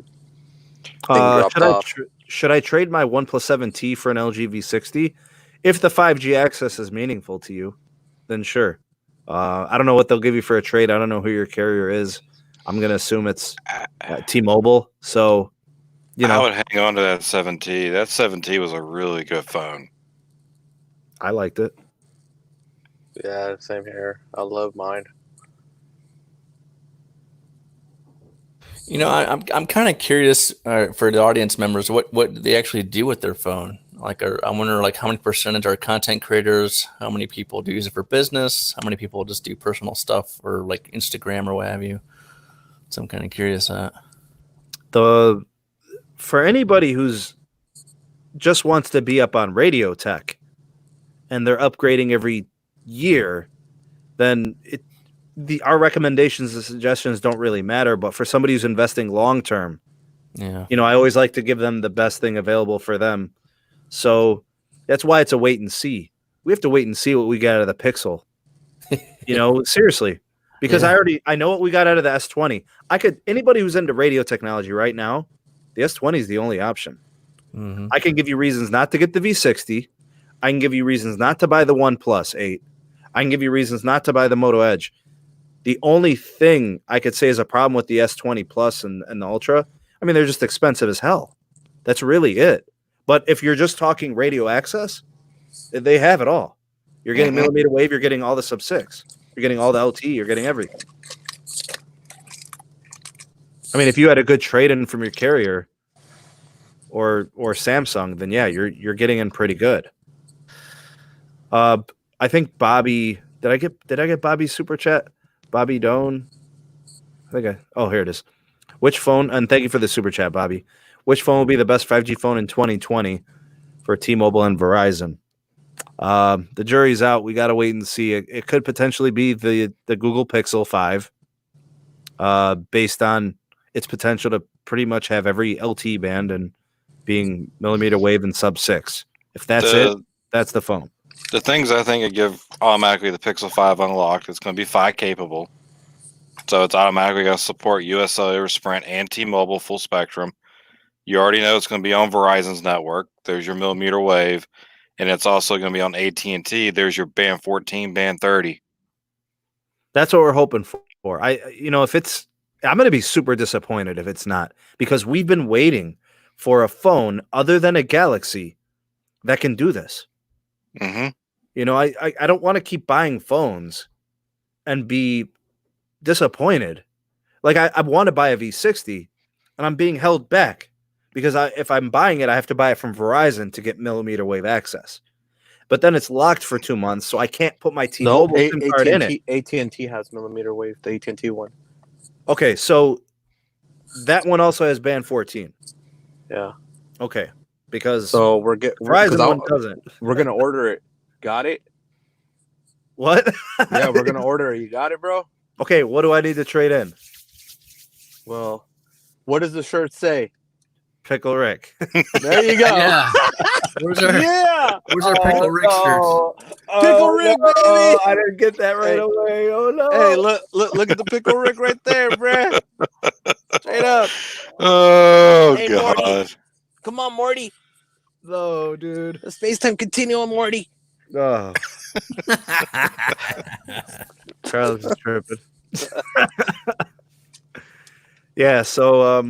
Should I trade my OnePlus 7T for an LG V60? If the 5G access is meaningful to you, then sure. I don't know what they'll give you for a trade. I don't know who your carrier is. I'm going to assume it's T-Mobile. So, I would hang on to that 7T. That 7T was a really good phone. I liked it. Yeah, same here. I love mine. You know, I'm kind of curious for the audience members what they actually do with their phone. Like, I wonder how many percentage are content creators? How many people do use it for business? How many people just do personal stuff or like Instagram or what have you? So I'm kind of curious. For anybody who's just wants to be up on radio tech, and they're upgrading every year, then our recommendations and suggestions don't really matter. But for somebody who's investing long term, I always like to give them the best thing available for them. So that's why it's a wait and see. We have to wait and see what we get out of the Pixel. Seriously, because I know what we got out of the S20. Anybody who's into radio technology right now, the S20 is the only option. Mm-hmm. I can give you reasons not to get the V60. I can give you reasons not to buy the OnePlus 8. I can give you reasons not to buy the Moto Edge. The only thing I could say is a problem with the S20 Plus and the Ultra, I mean, they're just expensive as hell. That's really it. But if you're just talking radio access, they have it all. You're getting millimeter wave, you're getting all the sub 6. You're getting all the LTE, you're getting everything. I mean, if you had a good trade-in from your carrier or Samsung, then yeah, you're getting in pretty good. I think Bobby, did I get Bobby's super chat? Bobby Doan. Here it is. Which phone, and thank you for the super chat, Bobby. Which phone will be the best 5G phone in 2020 for T-Mobile and Verizon? The jury's out. We got to wait and see. It could potentially be the Google Pixel 5, based on its potential to pretty much have every LTE band and being millimeter wave and sub 6. If that's it, that's the phone. The things I think would give automatically the Pixel 5 unlocked, it's going to be Feye capable. So it's automatically going to support US Cellular, Sprint, and T-Mobile full spectrum. You already know it's going to be on Verizon's network. There's your millimeter wave. And it's also going to be on AT&T. There's your band 14, band 30. That's what we're hoping for. If it's, I'm going to be super disappointed if it's not, because we've been waiting for a phone other than a Galaxy that can do this. Mm-hmm. I don't want to keep buying phones and be disappointed. Like I want to buy a V60 and I'm being held back because if I'm buying it, I have to buy it from Verizon to get millimeter wave access. But then it's locked for 2 months, so I can't put my T-Mobile SIM card in it. AT&T has millimeter wave, the AT&T one. Okay, so that one also has band 14. Yeah. Okay, because Verizon one doesn't. We're gonna order it. Got it? What? Yeah, we're gonna order it. You got it, bro? Okay, what do I need to trade in? Well, what does the shirt say? Pickle Rick. There you go. Yeah. Where's our Pickle Rick shirts? Pickle Rick, baby. I didn't get that right away. Oh no. Hey, look at the Pickle Rick right there, bruh. Straight up. Oh, hey, God. Morty. Come on, Morty. No, dude. The space-time continuum, Morty. Oh. Charles is tripping. Yeah, so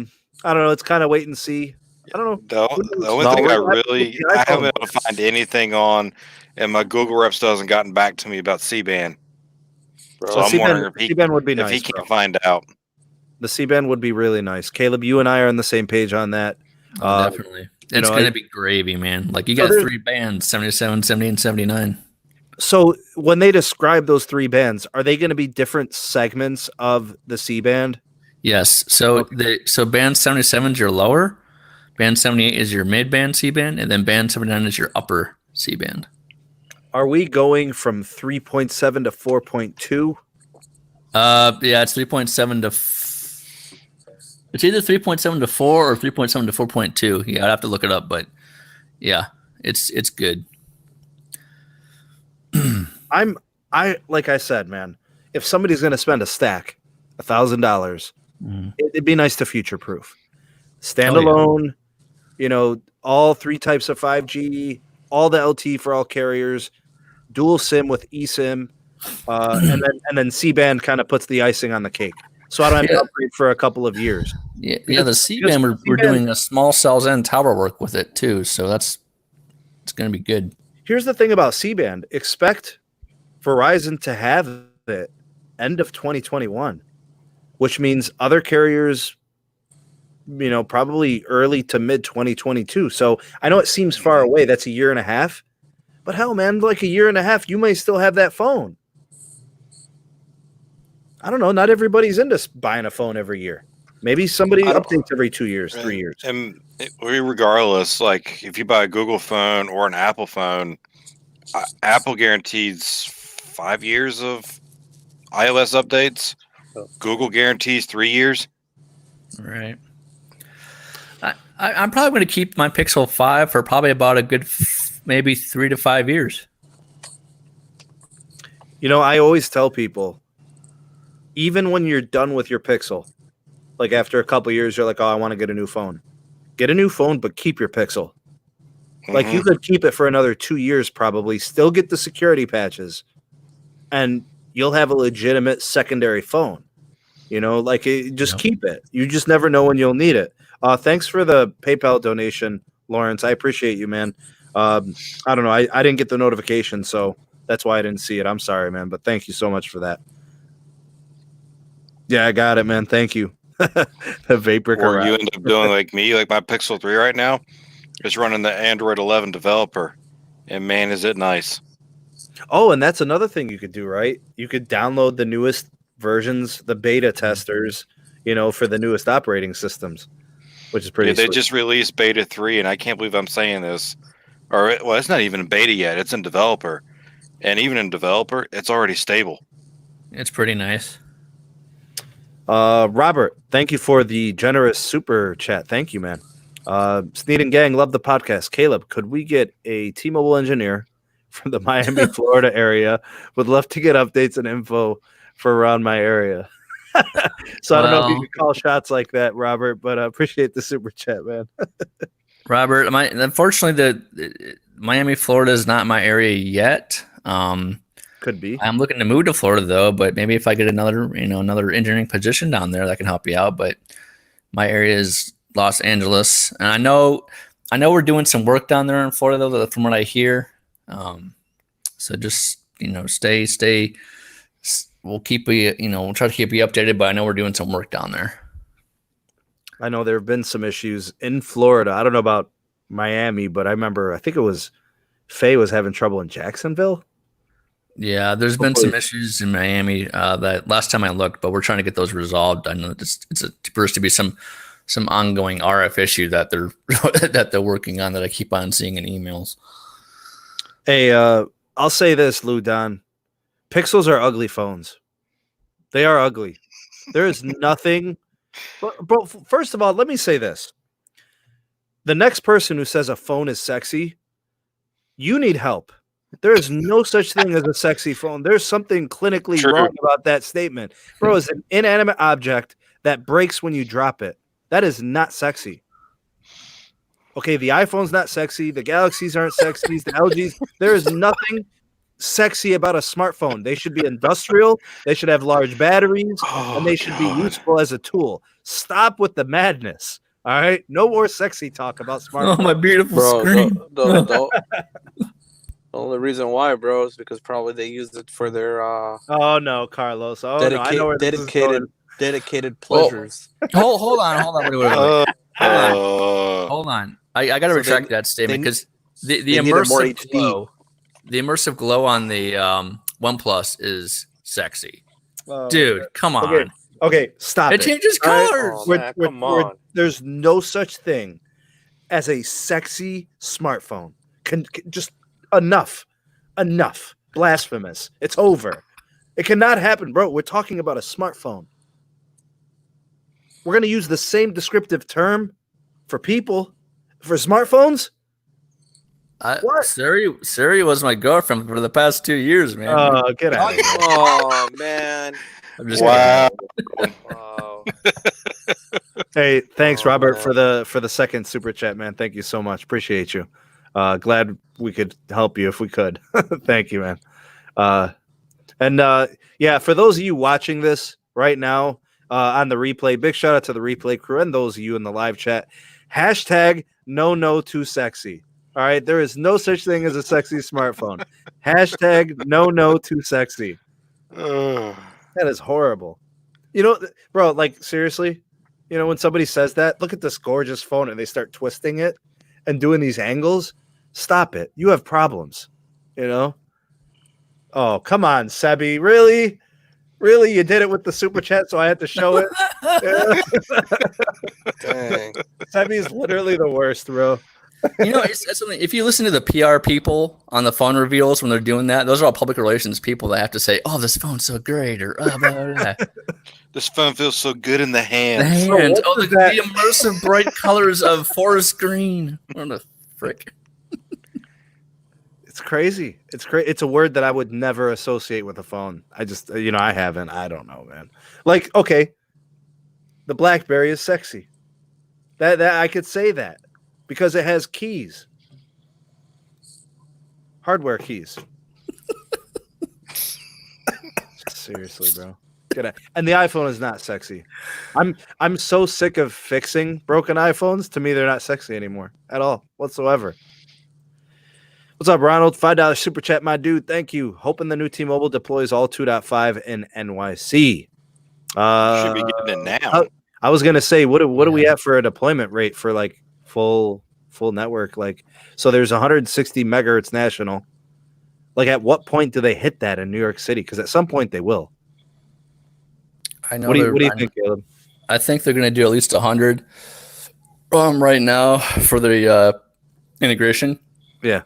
I don't know. It's kind of wait and see. I don't know. The only thing I haven't been able to find anything on, and my Google reps hasn't gotten back to me about C-band. So I'm wondering if C-band would be nice. If he can find out. The C-band would be really nice. Caleb, you and I are on the same page on that. Definitely. It's going to be gravy, man. Like, you got 3 bands, 77, 70, and 79. So when they describe those 3 bands, are they going to be different segments of the C-band? Yes. So band 77 is your lower, band 78 is your mid-band C-band, and then band 79 is your upper C-band. Are we going from 3.7 to 4.2? Yeah, it's 3.7 to it's either 3.7 to 4 or 3.7 to 4.2. Yeah, I'd have to look it up, but yeah, it's good. Like I said, man, if somebody's going to spend a stack, $1,000, it'd be nice to future-proof. Standalone, all 3 types of 5G, all the LTE for all carriers, dual SIM with eSIM, and then C-band kind of puts the icing on the cake. So I don't have to upgrade for a couple of years. Yeah, the C-band, we're doing a small cells and tower work with it too, so it's going to be good. Here's the thing about C-band. Expect Verizon to have it end of 2021, which means other carriers, probably early to mid 2022. So I know it seems far away. That's a year and a half. But hell, man, like a year and a half, you may still have that phone. I don't know. Not everybody's into buying a phone every year. Maybe somebody updates every 2 years, 3 years. And regardless, like if you buy a Google phone or an Apple phone, Apple guarantees 5 years of iOS updates. Google guarantees 3 years. Right. I'm probably going to keep my Pixel 5 for probably about a good maybe 3 to 5 years. I always tell people, even when you're done with your Pixel, like after a couple of years, you're like, oh, I want to get a new phone. Get a new phone, but keep your Pixel. Like you could keep it for another 2 years probably, still get the security patches, and you'll have a legitimate secondary phone. Just keep it. You just never know when you'll need it. Thanks for the PayPal donation, Lawrence. I appreciate you, man. I don't know. I didn't get the notification, so that's why I didn't see it. I'm sorry, man, but thank you so much for that. Yeah, I got it, man. Thank you. The vapor. Or you end up doing like me, like my Pixel 3 right now is running the Android 11 developer, and man, is it nice. Oh, and that's another thing you could do, right? You could download the newest versions, the beta testers, for the newest operating systems, which is pretty They sweet. just released beta 3, and I can't believe I'm saying this. It's not even in beta yet. It's in developer. And even in developer, it's already stable. It's pretty nice. Robert, thank you for the generous super chat. Thank you, man. Sneed and Gang, love the podcast. Caleb, could we get a T-Mobile engineer from the Miami, Florida area? Would love to get updates and info for around my area. So I don't know if you can call shots like that, Robert, but I appreciate the super chat, man. Robert, unfortunately, the Miami, Florida is not my area yet. Could be. I'm looking to move to Florida though, but maybe if I get another engineering position down there, that can help you out. But my area is Los Angeles, and I know we're doing some work down there in Florida though, from what I hear. So just stay. We'll keep we'll try to keep you updated, but I know we're doing some work down there. I know there have been some issues in Florida. I don't know about Miami, but I think it was Feye was having trouble in Jacksonville. Yeah, there's been some issues in Miami that last time I looked, but we're trying to get those resolved. I know it's supposed to be some ongoing RF issue that they're working on that I keep on seeing in emails. Hey, I'll say this, Lou Don. Pixels are ugly phones. They are ugly. There is nothing. Bro, first of all, let me say this. The next person who says a phone is sexy, you need help. There is no such thing as a sexy phone. There's something clinically wrong about that statement. Bro, it's an inanimate object that breaks when you drop it. That is not sexy. Okay, the iPhone's not sexy. The Galaxies aren't sexy. The LGs. There is nothing sexy about a smartphone. They should be industrial. They should have large batteries, and they should be useful as a tool. Stop with the madness. All right? No more sexy talk about smartphones. Oh, my beautiful screen. The only reason why, bro, is because probably they used it for their oh no, Carlos. Oh no, I know where dedicated pleasures. Hold on. Wait. Hold on. I got to retract that statement because the immersive glow on the OnePlus is sexy. Dude, come on. Okay, stop it. It changes colors. Oh, come on. There's no such thing as a sexy smartphone. Just enough. Blasphemous. It's over. It cannot happen, bro. We're talking about a smartphone. We're going to use the same descriptive term for people. For smartphones? Siri was my girlfriend for the past 2 years, man. Oh, get out of here. Oh, man. I'm just wow. Wow. Hey, thanks, Robert, for the second super chat, man. Thank you so much. Appreciate you. Glad we could help you if we could. Thank you, man. Yeah, for those of you watching this right now on the replay, big shout out to the replay crew and those of you in the live chat. Hashtag no too sexy. All right, there is no such thing as a sexy smartphone. Hashtag no too sexy. That is horrible. Bro, like seriously, when somebody says that, look at this gorgeous phone and they start twisting it and doing these angles. Stop it. You have problems, Oh, come on, Sebi. Really? Really? You did it with the super chat, so I had to show it? Dang. Sebi is literally the worst, bro. It's something. If you listen to the PR people on the phone reveals when they're doing that, those are all public relations people that have to say, "Oh, this phone's so great," or "Oh, blah, blah, blah." This phone feels so good in the hands. The immersive bright colors of forest green. What the frick? It's crazy. It's crazy. It's a word that I would never associate with a phone. I just, I haven't. I don't know, man. Like, okay, the BlackBerry is sexy. That I could say that because it has keys, hardware keys. Seriously, bro. And the iPhone is not sexy. I'm so sick of fixing broken iPhones. To me, they're not sexy anymore at all whatsoever. What's up, Ronald? $5 super chat, my dude. Thank you. Hoping the new T-Mobile deploys all 2.5 in NYC. Should be getting it now. I was gonna say, what do we have for a deployment rate for like full network? Like, so there's 160 megahertz national. Like, at what point do they hit that in New York City? Because at some point they will. I know. What do you think, Caleb? I think they're gonna do at least 100 right now for the integration. Yeah.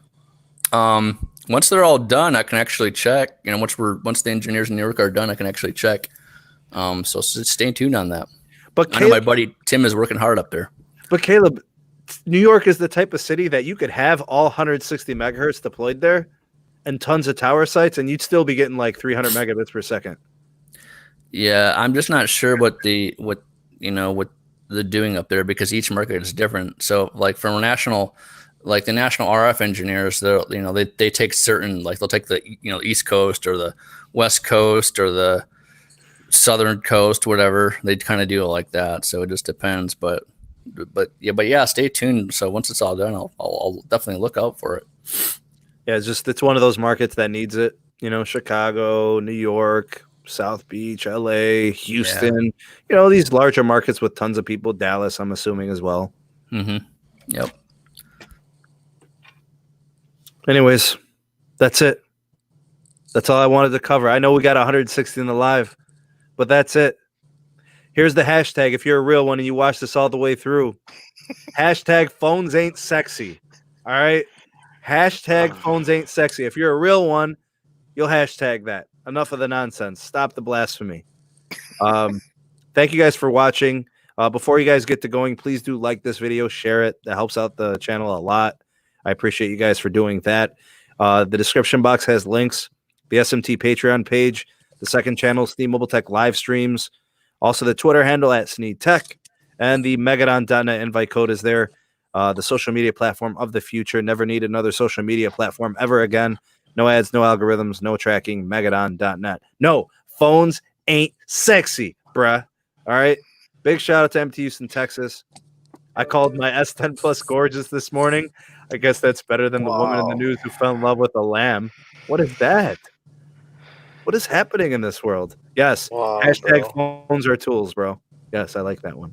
Once they're all done, I can actually check. Once the engineers in New York are done, I can actually check. So stay tuned on that. But I know my buddy Tim is working hard up there. But Caleb, New York is the type of city that you could have all 160 megahertz deployed there and tons of tower sites, and you'd still be getting like 300 megabits per second. Yeah, I'm just not sure what they're doing up there because each market is different. So like from national, like the national RF engineers, they take certain, like they'll take the East Coast or the West Coast or the Southern Coast, whatever. They kind of do it like that. So it just depends. But yeah, stay tuned. So once it's all done, I'll definitely look out for it. Yeah, it's one of those markets that needs it. Chicago, New York, South Beach, LA, Houston, these larger markets with tons of people, Dallas, I'm assuming as well. Mm-hmm. Yep. Anyways, that's it. That's all I wanted to cover. I know we got 160 in the live, but that's it. Here's the hashtag. If you're a real one and you watch this all the way through, hashtag phones ain't sexy. All right. Hashtag phones ain't sexy. If you're a real one, you'll hashtag that. Enough of the nonsense. Stop the blasphemy. Thank you guys for watching. Before you guys get to going, please do like this video, share it. That helps out the channel a lot. I appreciate you guys for doing that. The description box has links. The SMT Patreon page, the second channel, Sneed Mobile Tech live streams. Also, the Twitter handle at Sneed Tech, and the Megadon.net invite code is there. The social media platform of the future. Never need another social media platform ever again. No ads, no algorithms, no tracking. Megadon.net. No, phones ain't sexy, bruh. All right. Big shout out to MT Houston, Texas. I called my S10 Plus gorgeous this morning. I guess that's better than the woman in the news who fell in love with a lamb. What is that? What is happening in this world? Yes. Wow, hashtag bro. Phones are tools, bro. Yes, I like that one.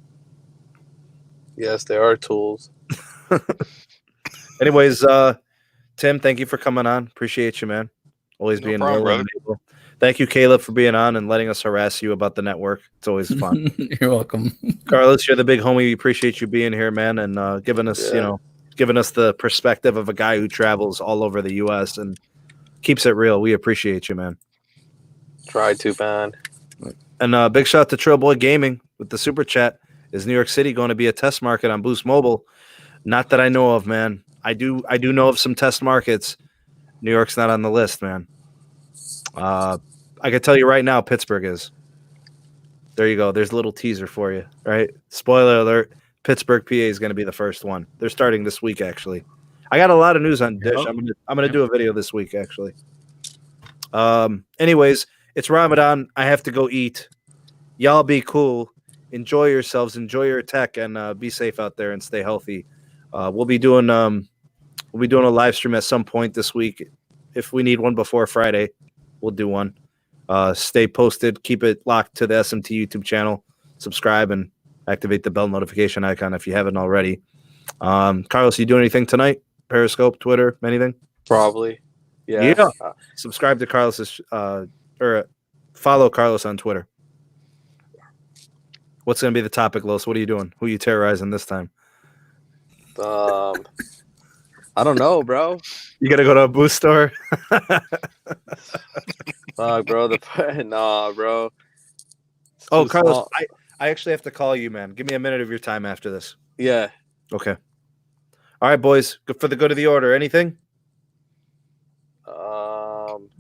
Yes, they are tools. Anyways, Tim, thank you for coming on. Appreciate you, man. Always being problem, real. Thank you, Caleb, for being on and letting us harass you about the network. It's always fun. You're welcome. Carlos, you're the big homie. We appreciate you being here, man, and giving us, giving us the perspective of a guy who travels all over the U.S. and keeps it real. We appreciate you, man. Try to, man. And big shout out to Trail Boy Gaming with the super chat. Is New York City going to be a test market on Boost Mobile? Not that I know of, man. I do know of some test markets. New York's not on the list, man. I can tell you right now, Pittsburgh is. There you go. There's a little teaser for you, right? Spoiler alert: Pittsburgh, PA is going to be the first one. They're starting this week, actually. I got a lot of news on Dish. I'm gonna do a video this week, actually. Anyways, it's Ramadan. I have to go eat. Y'all be cool. Enjoy yourselves. Enjoy your tech, and be safe out there and stay healthy. We'll be doing a live stream at some point this week. If we need one before Friday, we'll do one. Stay posted. Keep it locked to the SMT YouTube channel. Subscribe and activate the bell notification icon if you haven't already. Carlos, you doing anything tonight? Periscope, Twitter, anything? Probably. Yeah. Subscribe to Carlos's or follow Carlos on Twitter. What's going to be the topic, Los? What are you doing? Who are you terrorizing this time? I don't know, bro. You got to go to a boost store? Fuck, bro. Nah, bro. Oh, Carlos, I actually have to call you, man. Give me a minute of your time after this. Yeah. Okay. All right, boys. Good for the good of the order. Anything?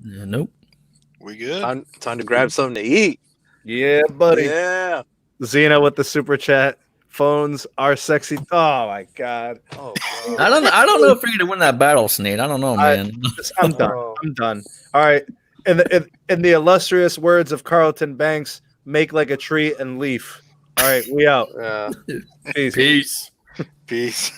Nope. We good? Time to grab something to eat. Yeah, buddy. Yeah. Xena with the super chat. Phones are sexy. Oh my god. Oh, I don't know if you're gonna win that battle, Sneed. I don't know, man. I'm done. I'm done. All right. In the illustrious words of Carlton Banks, make like a tree and leaf. All right, we out. Yeah. Peace. Peace. Peace.